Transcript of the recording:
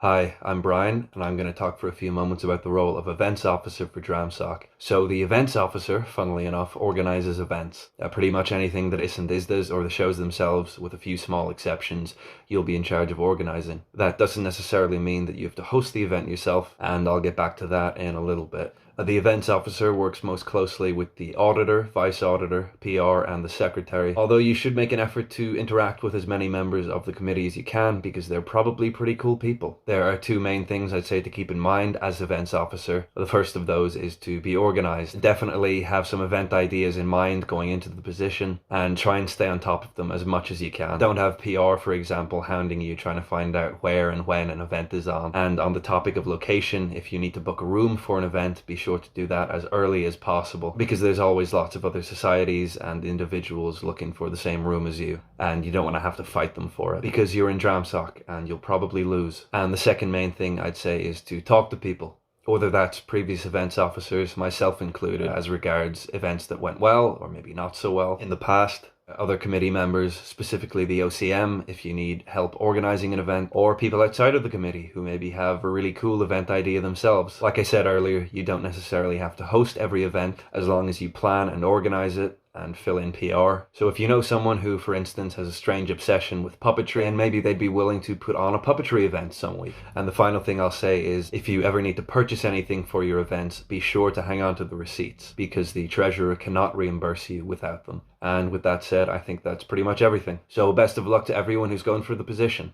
Hi, I'm Brian, and I'm going to talk for a few moments about the role of events officer for Dramsoc. So, the events officer, funnily enough, organises events. Pretty much anything that isn't ISDAs or the shows themselves, with a few small exceptions, you'll be in charge of organising. That doesn't necessarily mean that you have to host the event yourself, and I'll get back to that in a little bit. The events officer works most closely with the auditor, vice auditor, PR, and the secretary, although you should make an effort to interact with as many members of the committee as you can because they're probably pretty cool people. There are two main things I'd say to keep in mind as events officer. The first of those is to be organized. Definitely have some event ideas in mind going into the position and try and stay on top of them as much as you can. Don't have PR, for example, hounding you trying to find out where and when an event is on. And on the topic of location, if you need to book a room for an event, be sure to do that as early as possible because there's always lots of other societies and individuals looking for the same room as you, and you don't want to have to fight them for it because you're in Dramsoc and you'll probably lose. And the second main thing I'd say is to talk to people, whether that's previous events officers, myself included, as regards events that went well or maybe not so well in the past, other committee members, specifically the OCM if you need help organizing an event, or people outside of the committee who maybe have a really cool event idea themselves. Like I said earlier, you don't necessarily have to host every event as long as you plan and organize it and fill in PR. So if you know someone who, for instance, has a strange obsession with puppetry, and maybe they'd be willing to put on a puppetry event some week. And the final thing I'll say is, if you ever need to purchase anything for your events, be sure to hang on to the receipts, because the treasurer cannot reimburse you without them. And with that said, I think that's pretty much everything. So best of luck to everyone who's going for the position.